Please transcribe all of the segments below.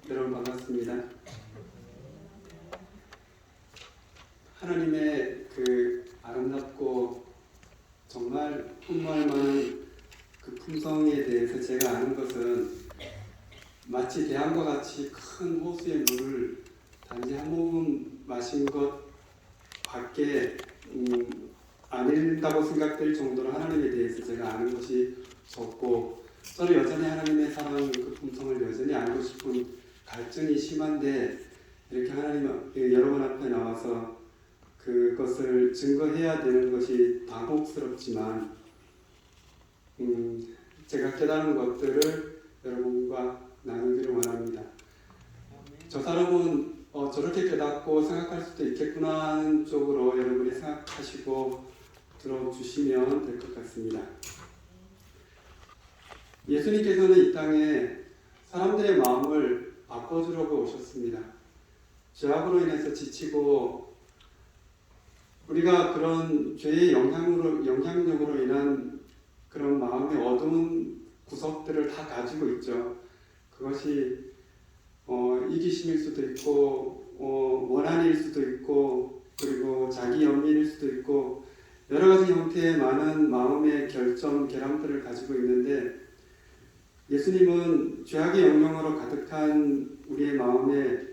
여러분 반갑습니다. 하나님의 그 아름답고 정말 풍부할 만한 그 품성에 대해서 제가 아는 것은 마치 대함과 같이 큰 호수의 물을 단지 한 모금 마신 것 밖에 아닌다고 생각될 정도로 하나님에 대해서 제가 아는 것이 적고, 저는 여전히 하나님의 사랑 그 품성을 여전히 알고 싶은 갈증이 심한데, 이렇게 하나님 여러분 앞에 나와서 그것을 증거해야 되는 것이 당혹스럽지만 제가 깨달은 것들을 여러분과 나누기를 원합니다. 저 사람은 저렇게 깨닫고 생각할 수도 있겠구나 하는 쪽으로 여러분이 생각하시고 들어주시면 될 것 같습니다. 예수님께서는 이 땅에 사람들의 마음을 바꿔주려고 오셨습니다. 죄악으로 인해서 지치고 우리가 그런 죄의 영향력으로 인한 그런 마음의 어두운 구석들을 다 가지고 있죠. 그것이 이기심일 수도 있고 원한일 수도 있고, 그리고 자기 연민일 수도 있고, 여러 가지 형태의 많은 마음의 결함들을 가지고 있는데, 예수님은 죄악의 영향으로 가득한 우리의 마음에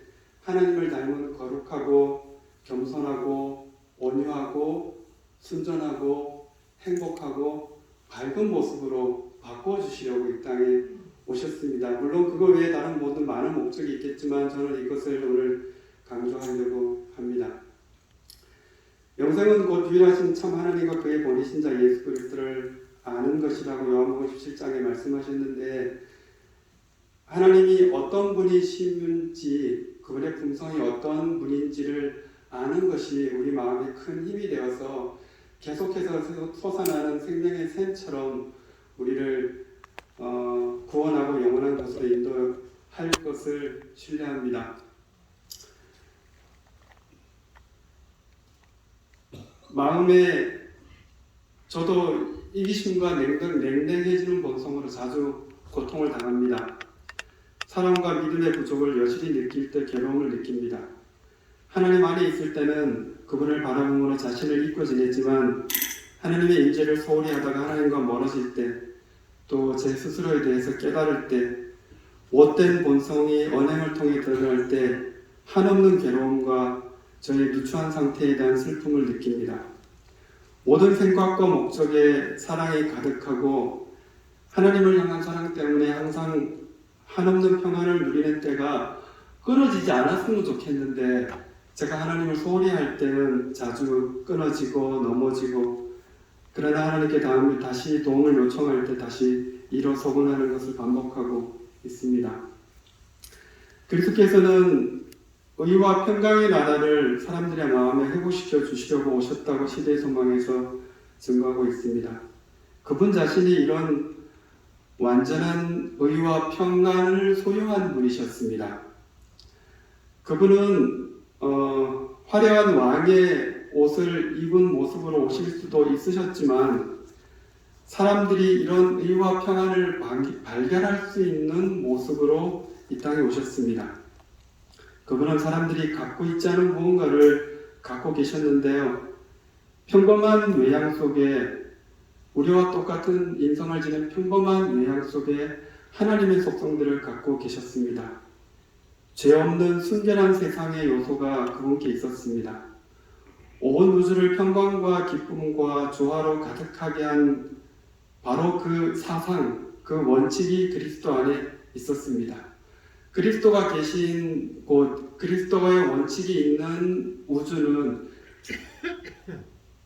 하나님을 닮은 거룩하고 겸손하고 온유하고 순전하고 행복하고 밝은 모습으로 바꿔주시려고 이 땅에 오셨습니다. 물론 그거 외에 다른 모든 많은 목적이 있겠지만 저는 이것을 오늘 강조하려고 합니다. 영생은 곧 유일하신 참 하나님과 그의 보내신 자 예수 그리스도를 아는 것이라고 요한복음 17장에 말씀하셨는데, 하나님이 어떤 분이신지, 그분의 품성이 어떤 분인지를 아는 것이 우리 마음에 큰 힘이 되어서 계속해서 솟아나는 생명의 샘처럼 우리를 구원하고 영원한 곳으로 인도할 것을 신뢰합니다. 마음에 저도 이기심과 냉랭해지는 본성으로 자주 고통을 당합니다. 사랑과 믿음의 부족을 여실히 느낄 때 괴로움을 느낍니다. 하나님 안에 있을 때는 그분을 바라봄으로 자신을 잊고 지냈지만, 하나님의 임재를 소홀히 하다가 하나님과 멀어질 때, 또 제 스스로에 대해서 깨달을 때, 못된 본성이 언행을 통해 드러날 때 한없는 괴로움과 저의 누추한 상태에 대한 슬픔을 느낍니다. 모든 생각과 목적에 사랑이 가득하고 하나님을 향한 사랑 때문에 항상 한없는 평안을 누리는 때가 끊어지지 않았으면 좋겠는데, 제가 하나님을 소홀히 할 때는 자주 끊어지고 넘어지고, 그러나 하나님께 다시 도움을 요청할 때 다시 일어서곤 하는 것을 반복하고 있습니다. 그리스도께서는 의와 평강의 나라를 사람들의 마음에 회복시켜 주시려고 오셨다고 시대의 소망에서 증거하고 있습니다. 그분 자신이 이런 완전한 의와 평안을 소유한 분이셨습니다. 그분은 화려한 왕의 옷을 입은 모습으로 오실 수도 있으셨지만, 사람들이 이런 의와 평안을 발견할 수 있는 모습으로 이 땅에 오셨습니다. 그분은 사람들이 갖고 있지 않은 무언가를 갖고 계셨는데요, 평범한 외양 속에, 우리와 똑같은 인성을 지닌 평범한 외양 속에 하나님의 속성들을 갖고 계셨습니다. 죄 없는 순결한 세상의 요소가 그분께 있었습니다. 온 우주를 평강과 기쁨과 조화로 가득하게 한 바로 그 사상, 그 원칙이 그리스도 안에 있었습니다. 그리스도가 계신 곳, 그리스도의 원칙이 있는 우주는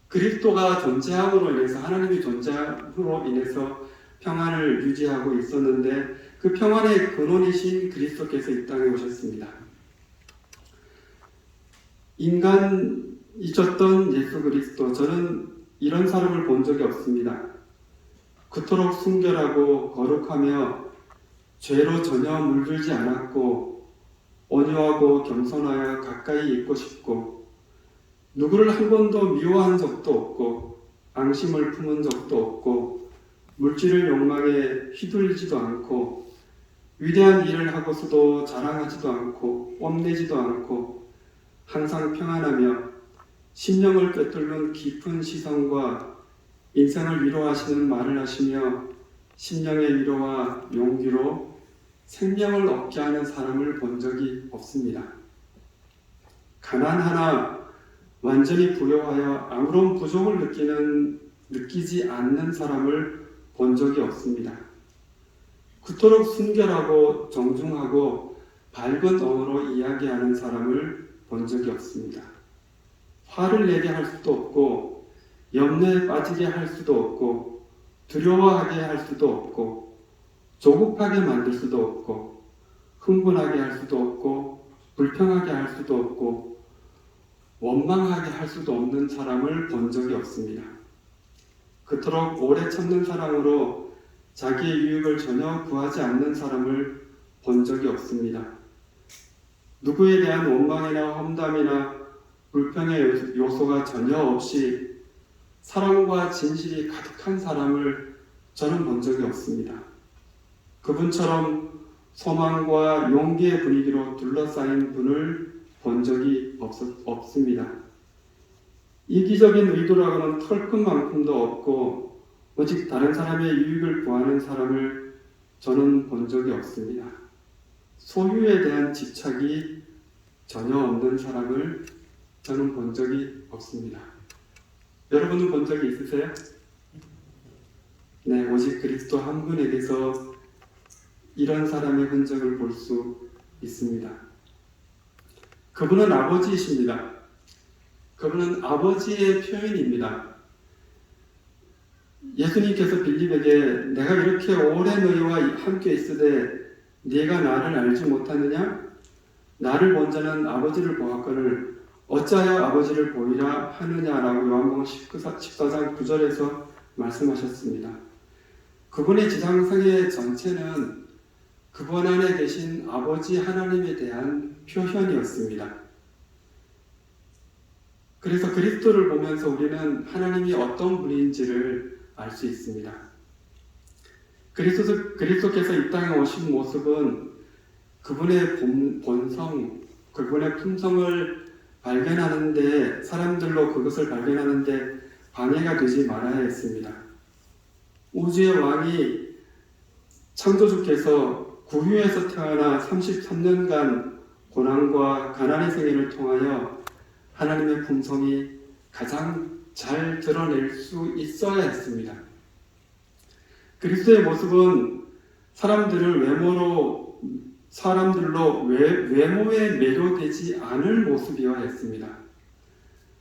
그리스도가 존재함으로 인해서, 하나님이 존재함으로 인해서 평안을 유지하고 있었는데, 그 평안의 근원이신 그리스도께서 이 땅에 오셨습니다. 인간이셨던 예수 그리스도, 저는 이런 사람을 본 적이 없습니다. 그토록 순결하고 거룩하며 죄로 전혀 물들지 않았고, 온유하고 겸손하여 가까이 있고 싶고, 누구를 한 번도 미워한 적도 없고, 앙심을 품은 적도 없고, 물질을 욕망에 휘둘리지도 않고, 위대한 일을 하고서도 자랑하지도 않고 뽐내지도 않고 항상 평안하며 심령을 꿰뚫는 깊은 시선과 인생을 위로하시는 말을 하시며 심령의 위로와 용기로 생명을 얻게 하는 사람을 본 적이 없습니다. 가난하나 완전히 부여하여 아무런 부족을 느끼지 않는 사람을 본 적이 없습니다. 그토록 순결하고 정중하고 밝은 언어로 이야기하는 사람을 본 적이 없습니다. 화를 내게 할 수도 없고 염려에 빠지게 할 수도 없고 두려워하게 할 수도 없고 조급하게 만들 수도 없고 흥분하게 할 수도 없고 불평하게 할 수도 없고 원망하게 할 수도 없는 사람을 본 적이 없습니다. 그토록 오래 참는 사랑으로 자기의 유익을 전혀 구하지 않는 사람을 본 적이 없습니다. 누구에 대한 원망이나 험담이나 불평의 요소가 전혀 없이 사랑과 진실이 가득한 사람을 저는 본 적이 없습니다. 그분처럼 소망과 용기의 분위기로 둘러싸인 분을 본 적이 없습니다. 이기적인 의도라고는 털끝만큼도 없고 오직 다른 사람의 유익을 구하는 사람을 저는 본 적이 없습니다. 소유에 대한 집착이 전혀 없는 사람을 저는 본 적이 없습니다. 여러분은 본 적이 있으세요? 네, 오직 그리스도 한 분에게서 이런 사람의 흔적을 볼 수 있습니다. 그분은 아버지이십니다. 그분은 아버지의 표현입니다. 예수님께서 빌립에게 내가 이렇게 오래 너희와 함께 있으되 네가 나를 알지 못하느냐? 나를 본 자는 아버지를 보았거늘 어찌하여 아버지를 보이라 하느냐라고 요한복음 14장 9절에서 말씀하셨습니다. 그분의 지상생애 전체는 그분 안에 계신 아버지 하나님에 대한 표현이었습니다. 그래서 그리스도를 보면서 우리는 하나님이 어떤 분인지를 알 수 있습니다. 그리스도께서 이 땅에 오신 모습은 그분의 본성, 그분의 품성을 발견하는데 사람들로 그것을 발견하는데 방해가 되지 말아야 했습니다. 우주의 왕이 창조주께서 구유에서 태어나 33년간 고난과 가난의 생애를 통하여 하나님의 품성이 가장 잘 드러낼 수 있어야 했습니다. 그리스도의 모습은 사람들로 외모에 매료되지 않을 모습이어야 했습니다.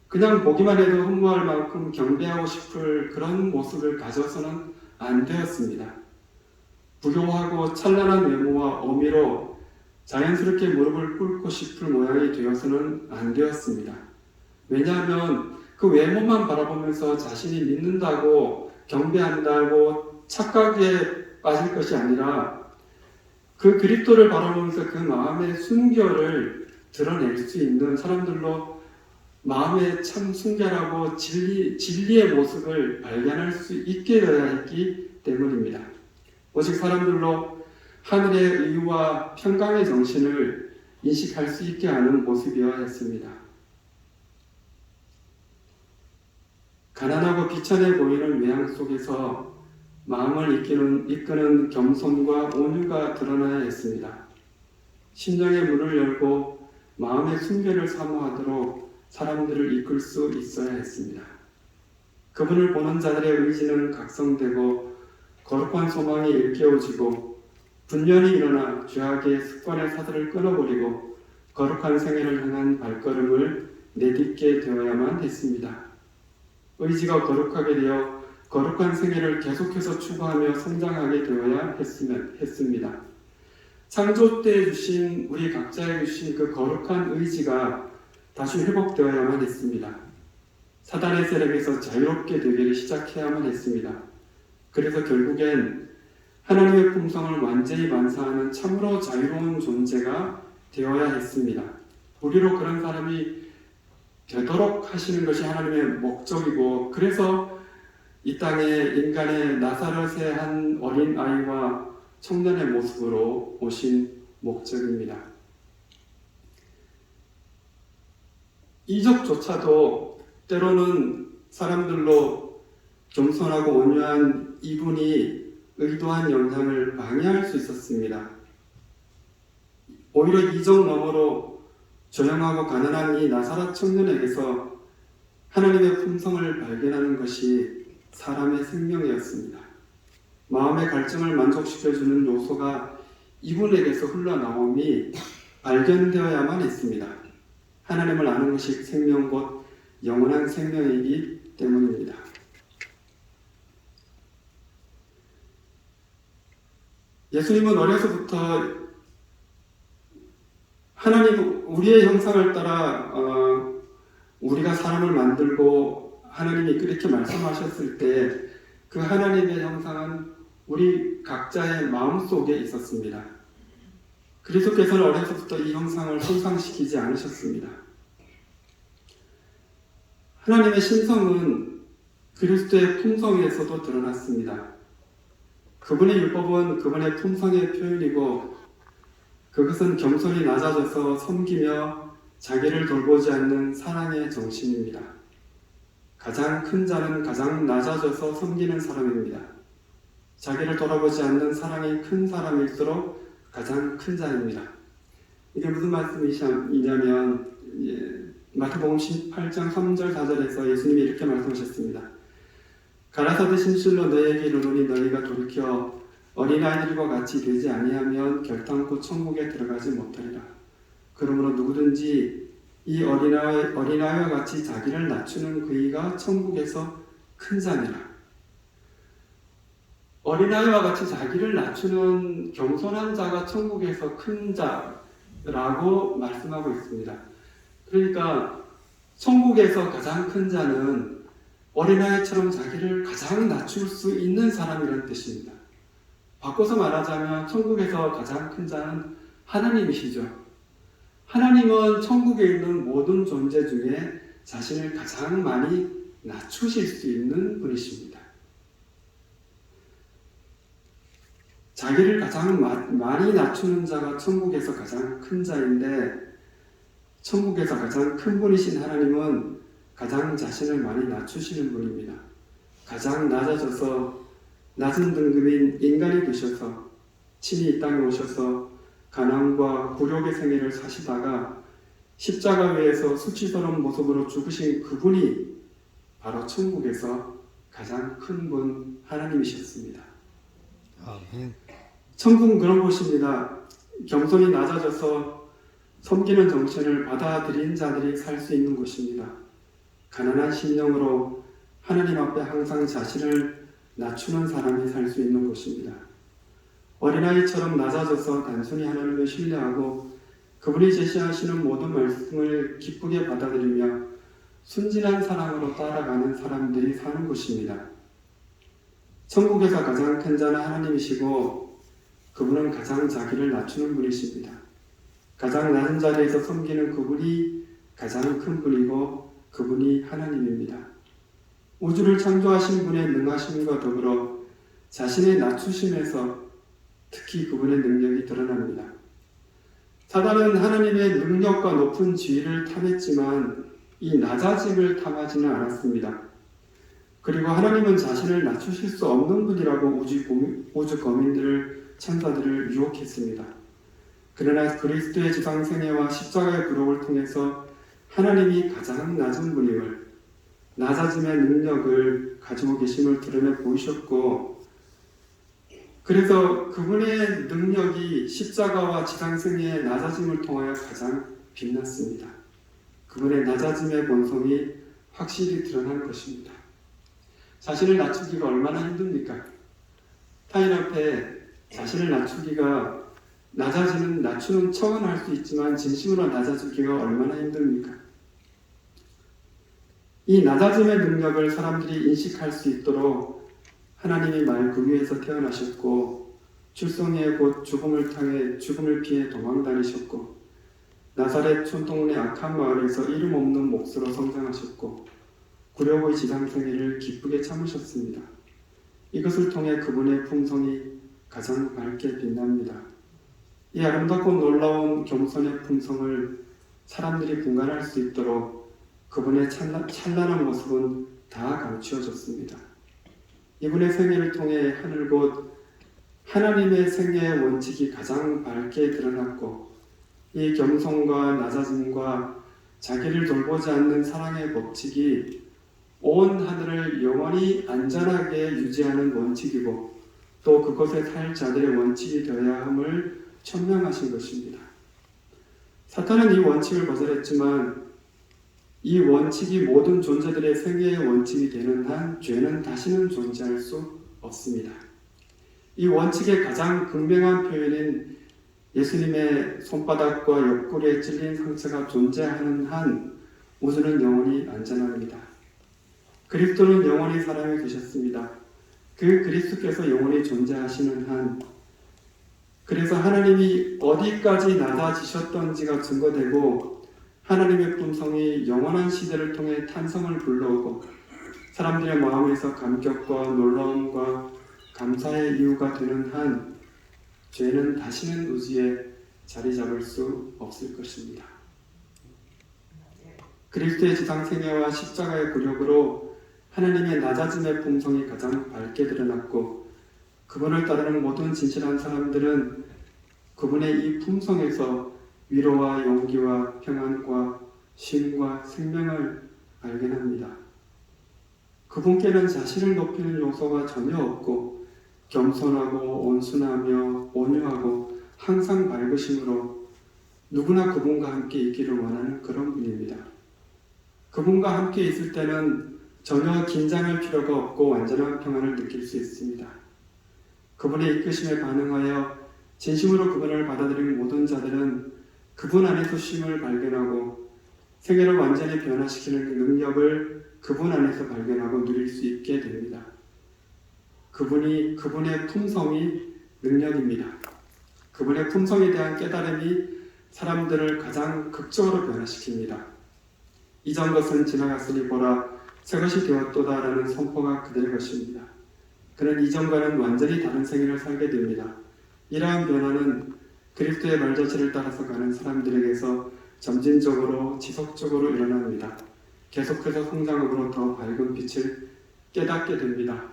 그냥 보기만 해도 흠모할 만큼 경배하고 싶을 그런 모습을 가져서는 안 되었습니다. 부요하고 찬란한 외모와 어미로 자연스럽게 무릎을 꿇고 싶을 모양이 되어서는 안 되었습니다. 왜냐하면 그 외모만 바라보면서 자신이 믿는다고 경배한다고 착각에 빠질 것이 아니라 그 그리스도를 바라보면서 그 마음의 순결을 드러낼 수 있는 사람들로 마음의 참 순결하고 진리의 모습을 발견할 수 있게 되어야 했기 때문입니다. 오직 사람들로 하늘의 의와 평강의 정신을 인식할 수 있게 하는 모습이어야 했습니다. 가난하고 비천해 보이는 외양 속에서 마음을 이끄는 겸손과 온유가 드러나야 했습니다. 심령의 문을 열고 마음의 순결을 사모하도록 사람들을 이끌 수 있어야 했습니다. 그분을 보는 자들의 의지는 각성되고 거룩한 소망이 일깨워지고 분연히 일어나 죄악의 습관의 사슬을 끊어버리고 거룩한 생애를 향한 발걸음을 내딛게 되어야만 했습니다. 의지가 거룩하게 되어 거룩한 생애를 계속해서 추구하며 성장하게 되어야 했습니다. 창조 때 주신 우리 각자에 주신 그 거룩한 의지가 다시 회복되어야만 했습니다. 사단의 세력에서 자유롭게 되기를 시작해야만 했습니다. 그래서 결국엔 하나님의 품성을 완전히 반사하는 참으로 자유로운 존재가 되어야 했습니다. 우리로 그런 사람이 되도록 하시는 것이 하나님의 목적이고 그래서 이 땅에 인간의 나사렛의 한 어린 아이와 청년의 모습으로 오신 목적입니다. 이적조차도 때로는 사람들로 겸손하고 온유한 이분이 의도한 영향을 방해할 수 있었습니다. 오히려 이적 너머로 조용하고 가난한 이 나사렛 청년에게서 하나님의 품성을 발견하는 것이 사람의 생명이었습니다. 마음의 갈증을 만족시켜주는 요소가 이분에게서 흘러나옴이 발견되어야만 했습니다. 하나님을 아는 것이 생명 곧 영원한 생명이기 때문입니다. 예수님은 어려서부터 하나님 우리의 형상을 따라 우리가 사람을 만들고 하나님이 그렇게 말씀하셨을 때 그 하나님의 형상은 우리 각자의 마음속에 있었습니다. 그리스도께서는 어려서부터 이 형상을 손상시키지 않으셨습니다. 하나님의 신성은 그리스도의 품성에서도 드러났습니다. 그분의 율법은 그분의 품성의 표현이고 그것은 겸손히 낮아져서 섬기며 자기를 돌보지 않는 사랑의 정신입니다. 가장 큰 자는 가장 낮아져서 섬기는 사람입니다. 자기를 돌아보지 않는 사랑이 큰 사람일수록 가장 큰 자입니다. 이게 무슨 말씀이냐면 마태복음 18장 3절 4절에서 예수님이 이렇게 말씀하셨습니다. 가라사대 진실로 너희에게 이르노니 너희가 돌이켜 어린아이들과 같이 되지 아니하면 결단코 천국에 들어가지 못하리라. 그러므로 누구든지 이 어린아이와 같이 자기를 낮추는 그이가 천국에서 큰 자니라. 어린아이와 같이 자기를 낮추는 겸손한 자가 천국에서 큰 자라고 말씀하고 있습니다. 그러니까 천국에서 가장 큰 자는 어린아이처럼 자기를 가장 낮출 수 있는 사람이라는 뜻입니다. 바꿔서 말하자면 천국에서 가장 큰 자는 하나님이시죠. 하나님은 천국에 있는 모든 존재 중에 자신을 가장 많이 낮추실 수 있는 분이십니다. 자기를 가장 많이 낮추는 자가 천국에서 가장 큰 자인데 천국에서 가장 큰 분이신 하나님은 가장 자신을 많이 낮추시는 분입니다. 가장 낮아져서 낮은 등급인 인간이 되셔서 친히 이 땅에 오셔서 가난과 굴욕의 생애를 사시다가 십자가 위에서 수치스러운 모습으로 죽으신 그분이 바로 천국에서 가장 큰 분 하나님이셨습니다. 아멘. 천국은 그런 곳입니다. 겸손히 낮아져서 섬기는 정신을 받아들인 자들이 살 수 있는 곳입니다. 가난한 심령으로 하나님 앞에 항상 자신을 낮추는 사람이 살 수 있는 곳입니다. 어린아이처럼 낮아져서 단순히 하나님을 신뢰하고 그분이 제시하시는 모든 말씀을 기쁘게 받아들이며 순진한 사랑으로 따라가는 사람들이 사는 곳입니다. 천국에서 가장 큰 자는 하나님이시고 그분은 가장 자기를 낮추는 분이십니다. 가장 낮은 자리에서 섬기는 그분이 가장 큰 분이고 그분이 하나님입니다. 우주를 창조하신 분의 능하심과 더불어 자신의 낮추심에서 특히 그분의 능력이 드러납니다. 사단은 하나님의 능력과 높은 지위를 탐했지만 이 낮아짐을 탐하지는 않았습니다. 그리고 하나님은 자신을 낮추실 수 없는 분이라고 우주 거민들을 천사들을 유혹했습니다. 그러나 그리스도의 지상생애와 십자가의 부록을 통해서 하나님이 가장 낮은 분임을, 낮아짐의 능력을 가지고 계심을 드러내 보이셨고, 그래서 그분의 능력이 십자가와 지상생애의 낮아짐을 통하여 가장 빛났습니다. 그분의 낮아짐의 본성이 확실히 드러난 것입니다. 자신을 낮추기가 얼마나 힘듭니까? 타인 앞에 자신을 낮추기가 낮추는 척은 할 수 있지만 진심으로 낮아주기가 얼마나 힘듭니까? 이 낮아짐의 능력을 사람들이 인식할 수 있도록 하나님이 말 그 위에서 태어나셨고 출생에 곧 죽음을 피해 도망다니셨고 나사렛 촌동네 악한 마을에서 이름 없는 몫으로 성장하셨고 굴욕의 지상생애를 기쁘게 참으셨습니다. 이것을 통해 그분의 품성이 가장 밝게 빛납니다. 이 아름답고 놀라운 겸손의 품성을 사람들이 분간할 수 있도록 그분의 찬란한 모습은 다 감추어졌습니다. 이분의 생애를 통해 하늘 곧 하나님의 생애의 원칙이 가장 밝게 드러났고, 이 겸손과 낮아짐과 자기를 돌보지 않는 사랑의 법칙이 온 하늘을 영원히 안전하게 유지하는 원칙이고, 또 그곳에 살 자들의 원칙이 되어야 함을 천명하신 것입니다. 사탄은 이 원칙을 거절했지만 이 원칙이 모든 존재들의 생애의 원칙이 되는 한 죄는 다시는 존재할 수 없습니다. 이 원칙의 가장 극명한 표현인 예수님의 손바닥과 옆구리에 찔린 상처가 존재하는 한 우주는 영원히 안전합니다. 그리스도는 영원히 사람이 되셨습니다. 그 그리스도께서 영원히 존재하시는 한, 그래서 하나님이 어디까지 낮아지셨던지가 증거되고 하나님의 품성이 영원한 시대를 통해 탄성을 불러오고 사람들의 마음에서 감격과 놀라움과 감사의 이유가 되는 한 죄는 다시는 우주에 자리 잡을 수 없을 것입니다. 그리스도의 지상 생애와 십자가의 굴욕으로 하나님의 낮아짐의 품성이 가장 밝게 드러났고, 그분을 따르는 모든 진실한 사람들은 그분의 이 품성에서 위로와 용기와 평안과 쉼과 생명을 발견합니다. 그분께는 자신을 높이는 요소가 전혀 없고 겸손하고 온순하며 온유하고 항상 밝으심으로 누구나 그분과 함께 있기를 원하는 그런 분입니다. 그분과 함께 있을 때는 전혀 긴장할 필요가 없고 완전한 평안을 느낄 수 있습니다. 그분의 이끄심에 반응하여 진심으로 그분을 받아들인 모든 자들은 그분 안에서 쉼을 발견하고 세계를 완전히 변화시키는 그 능력을 그분 안에서 발견하고 누릴 수 있게 됩니다. 그분의 품성이 능력입니다. 그분의 품성에 대한 깨달음이 사람들을 가장 극적으로 변화시킵니다. 이전 것은 지나갔으니 보라 새것이 되었도다라는 선포가 그들의 것입니다. 그는 이전과는 완전히 다른 생애를 살게 됩니다. 이러한 변화는 그리스도의 말자체를 따라서 가는 사람들에게서 점진적으로 지속적으로 일어납니다. 계속해서 성장으로 더 밝은 빛을 깨닫게 됩니다.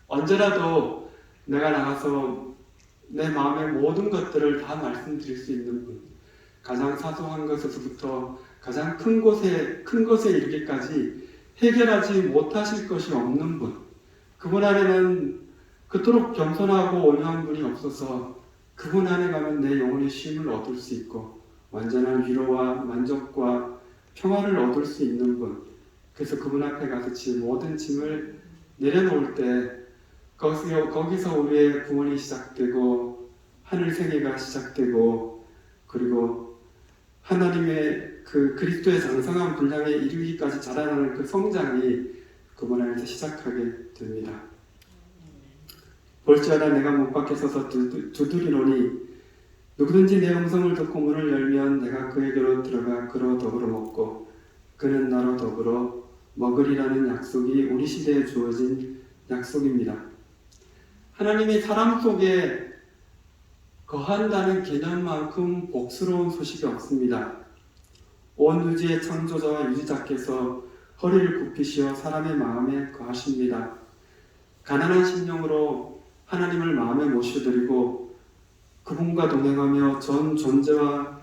언제라도 내가 나가서 내 마음의 모든 것들을 다 말씀드릴 수 있는 분, 가장 사소한 것에서부터 가장 큰 것에 이르기까지 해결하지 못하실 것이 없는 분, 그분 안에는 그토록 겸손하고 온유한 분이 없어서 그분 안에 가면 내 영혼의 쉼을 얻을 수 있고 완전한 위로와 만족과 평화를 얻을 수 있는 분, 그래서 그분 앞에 가서 모든 짐을 내려놓을 때 거기서 우리의 구원이 시작되고 하늘 생애가 시작되고, 그리고 하나님의 그 그리스도의 장성한 분량에 이르기까지 자라나는 그 성장이 그분 안에서 시작하게 됩니다. 볼지어다 내가 문 밖에 서서 두드리노니 누구든지 내 음성을 듣고 문을 열면 내가 그에게로 들어가 그로 더불어 먹고 그는 나로 더불어 먹으리라는 약속이 우리 시대에 주어진 약속입니다. 하나님이 사람 속에 거한다는 개념만큼 복스러운 소식이 없습니다. 온 유지의 창조자와 유지자께서 허리를 굽히시어 사람의 마음에 거하십니다. 가난한 심령으로 하나님을 마음에 모셔드리고 그분과 동행하며 전 존재와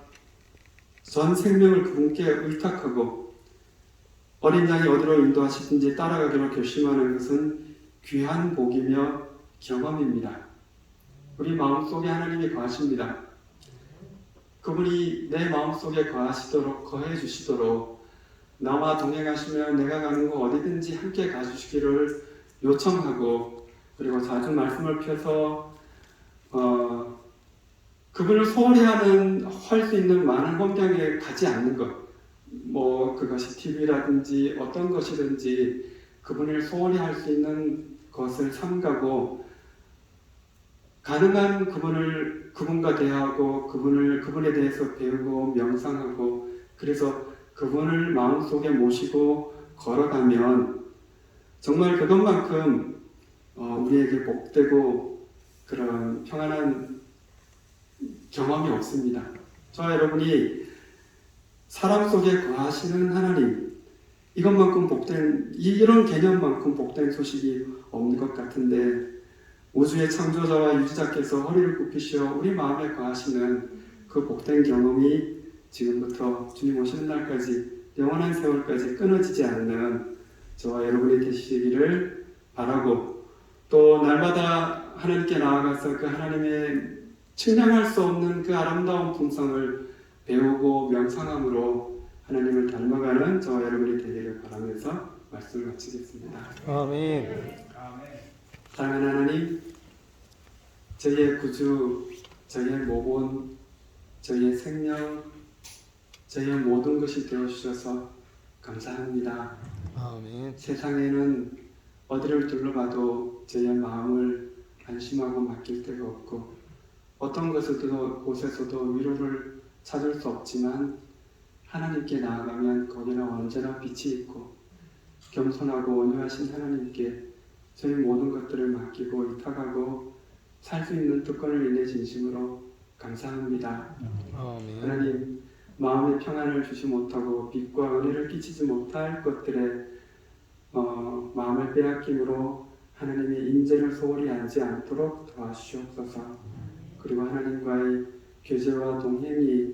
전 생명을 그분께 의탁하고 어린 양이 어디로 인도하시든지 따라가기로 결심하는 것은 귀한 복이며 경험입니다. 우리 마음속에 하나님이 거하십니다. 그분이 내 마음속에 거해 주시도록 나와 동행하시며 내가 가는 곳 어디든지 함께 가주시기를 요청하고, 그리고 자주 말씀을 펴서 그분을 소홀히 할 수 있는 많은 환경에 가지 않는 것, 그것이 TV라든지 어떤 것이든지 그분을 소홀히 할 수 있는 것을 삼가고 가능한 그분과 대화하고 그분에 대해서 배우고 명상하고, 그래서 그분을 마음속에 모시고 걸어가면 정말 그것만큼 우리에게 복되고 그런 평안한 경험이 없습니다. 저와 여러분이 사람 속에 거하시는 하나님, 이것만큼 복된, 이런 개념만큼 복된 소식이 없는 것 같은데, 우주의 창조자와 유지자께서 허리를 굽히시어 우리 마음에 거하시는 그 복된 경험이 지금부터 주님 오시는 날까지, 영원한 세월까지 끊어지지 않는 저와 여러분이 되시기를 바라고, 또 날마다 하나님께 나아가서 그 하나님의 측량할 수 없는 그 아름다운 품성을 배우고 명상함으로 하나님을 닮아가는 저와 여러분이 되기를 바라면서 말씀을 마치겠습니다. 아멘. 사랑하는 하나님, 저희의 구주, 저희의 모본, 저희의 생명, 저희의 모든 것이 되어주셔서 감사합니다. 아멘. 세상에는 어디를 둘러봐도 저희의 마음을 안심하고 맡길 데가 없고, 어떤 곳에서도 위로를 찾을 수 없지만 하나님께 나아가면 거기는 언제나 빛이 있고, 겸손하고 온유하신 하나님께 저희 모든 것들을 맡기고 위탁하고 살 수 있는 특권을 인해 진심으로 감사합니다. 아멘. 하나님, 마음의 평안을 주시 못하고 빛과 은혜를 끼치지 못할 것들에 마음을 빼앗김으로 하나님의 인재를 소홀히 하지 않도록 도와주시옵소서. 그리고 하나님과의 교제와 동행이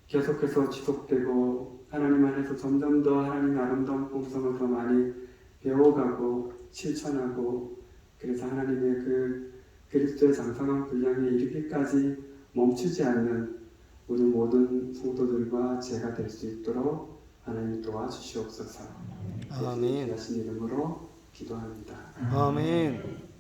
계속해서 지속되고 하나님 안에서 점점 더 하나님의 아름다운 품성을 더 많이 배워가고 실천하고, 그래서 하나님의 그 그리스도의 장성한 분량에 이르기까지 멈추지 않는 우리 모든 성도들과 제가 될 수 있도록 하나님 도와주시옵소서. 아멘. 예수님 이름으로 기도합니다. 아멘.